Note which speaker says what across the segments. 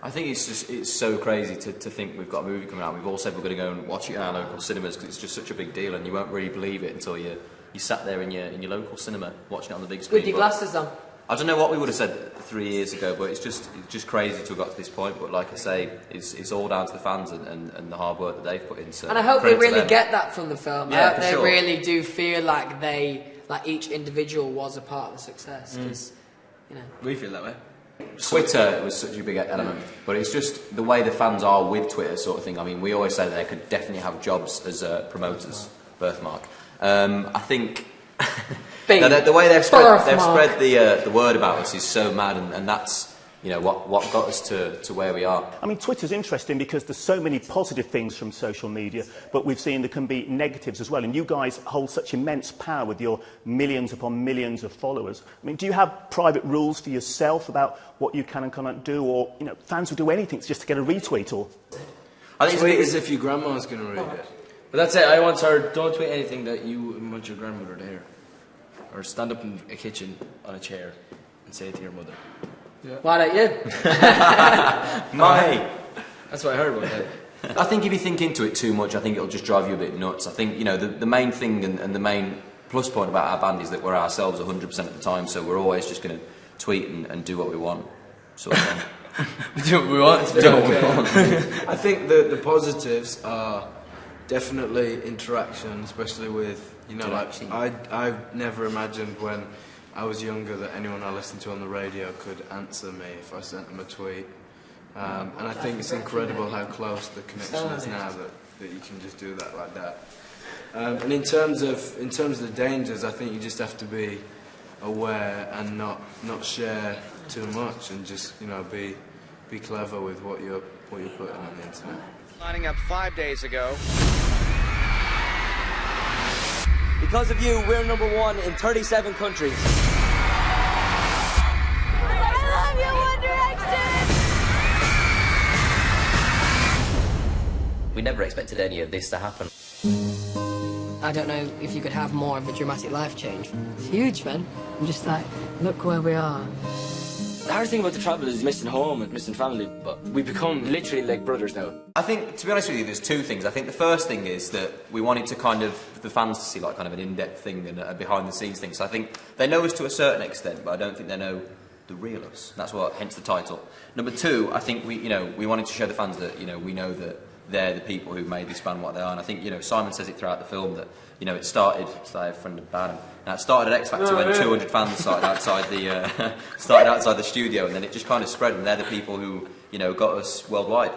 Speaker 1: I think it's so crazy to think we've got a movie coming out. We've all said we're going to go and watch it in our local cinemas because it's just such a big deal, and you won't really believe it until you sat there in your local cinema watching it on the big screen.
Speaker 2: With your glasses on.
Speaker 1: I don't know what we would have said 3 years ago, but it's just crazy to have got to this point. But like I say, it's all down to the fans and the hard work that they've put in. So
Speaker 2: and I hope they really get that from the film.
Speaker 1: Yeah,
Speaker 2: I hope they
Speaker 1: sure.
Speaker 2: really do feel like each individual was a part of the success. Because, you know,
Speaker 3: we feel that way.
Speaker 1: Twitter was such a big element, but it's just the way the fans are with Twitter, sort of thing. I mean, we always say that they could definitely have jobs as promoters. Birthmark. I think. The way they've spread the word about us is so mad, and that's what got us to where we are.
Speaker 4: I mean, Twitter's interesting because there's so many positive things from social media, but we've seen there can be negatives as well. And you guys hold such immense power with your millions upon millions of followers. I mean, do you have private rules for yourself about what you can and cannot do, or fans will do anything just to get a retweet? Or
Speaker 3: I think tweet as if your grandma's going to read it. But that's it. I once heard, don't tweet anything that you want your grandmother to hear. Or stand up in a kitchen on a chair and say it to your mother.
Speaker 2: Yeah. Why don't you?
Speaker 3: That's what I heard about that.
Speaker 1: I think if you think into it too much, I think it'll just drive you a bit nuts. I think, the main thing and the main plus point about our band is that we're ourselves 100% of the time, so we're always just going to tweet and do what we want. Sort of thing.
Speaker 3: Do what we want.
Speaker 1: Do what we want.
Speaker 5: I think the positives are definitely interaction, especially with, I never imagined when I was younger that anyone I listened to on the radio could answer me if I sent them a tweet. And I think it's incredible how close the connection is now that you can just do that like that. And in terms of the dangers, I think you just have to be aware and not share too much, and just be clever with what you're putting on the internet.
Speaker 6: Lining up 5 days ago.
Speaker 7: Because of you, we're #1 in 37 countries.
Speaker 8: I love you, One Direction!
Speaker 9: We never expected any of this to happen.
Speaker 2: I don't know if you could have more of a dramatic life change. It's huge, man. I'm just like, look where we are.
Speaker 3: The hardest thing about the travel is missing home and missing family, but we become literally like brothers now.
Speaker 1: I think, to be honest with you, there's two things. I think the first thing is that we wanted to the fans to see like kind of an in-depth thing and a behind-the-scenes thing. So I think they know us to a certain extent, but I don't think they know the real us. That's hence the title. Number two, I think we wanted to show the fans that we know that they're the people who made this band what they are. And I think Simon says it throughout the film that it started a friend of Bad. Now it started at X Factor when 200 fans started outside the studio, and then it just kind of spread. And they're the people who got us worldwide.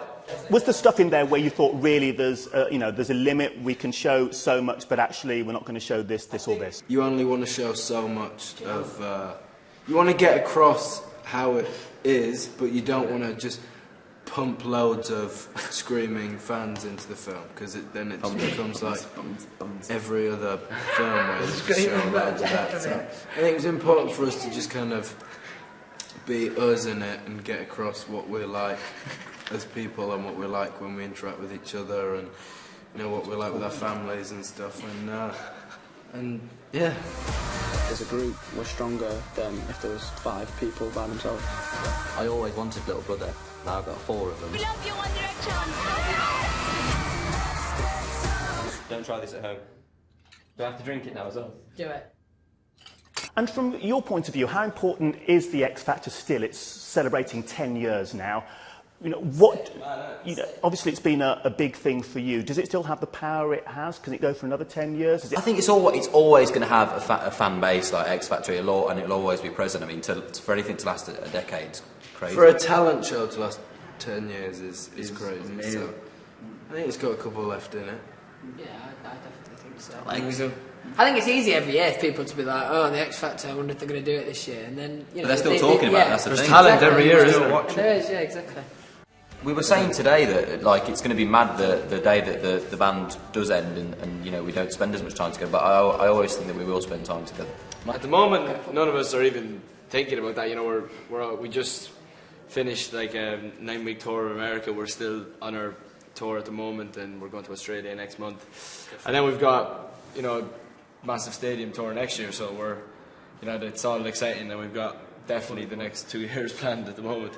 Speaker 4: Was there stuff in there where you thought really there's a limit, we can show so much, but actually we're not going to show this, or this?
Speaker 5: You only want to show so much of. You want to get across how it is, but you don't want to just pump loads of screaming fans into the film, because then it just becomes like every other film where you just show loads of that. So I think it was important for us to just kind of be us in it and get across what we're like as people and what we're like when we interact with each other, and what we're like with our families and stuff, and yeah.
Speaker 10: As a group, we're stronger than if there was 5 people by themselves.
Speaker 9: I always wanted little brother. Now I've got 4 of them.
Speaker 8: We love you, One Direction!
Speaker 1: Don't try this at home. Do I have to drink it now as well?
Speaker 2: Do it.
Speaker 4: And from your point of view, how important is the X Factor still? It's celebrating 10 years now. Obviously it's been a big thing for you. Does it still have the power it has? Can it go for another 10 years?
Speaker 1: I think it's always going to have a fan base like X Factor, and it'll always be present. I mean, for anything to last a decade, it's crazy.
Speaker 5: For a talent show to last 10 years is crazy. So I think it's got a couple left in it.
Speaker 2: Yeah, I definitely think so. I think it's easy every year for people to be like, oh, the X Factor, I wonder if they're going to do it this year. And then,
Speaker 1: but they're still talking about it, that's the thing.
Speaker 3: There's talent every year, isn't there?
Speaker 2: There is, yeah, exactly.
Speaker 1: We were saying today that it's going to be mad the day that the band does end and we don't spend as much time together, but I always think that we will spend time together.
Speaker 3: At the moment, none of us are even thinking about that. We just finished like a 9-week tour of America. We're still on our tour at the moment, and we're going to Australia next month. And then we've got massive stadium tour next year, so it's all exciting, and we've got definitely the next 2 years planned at the moment.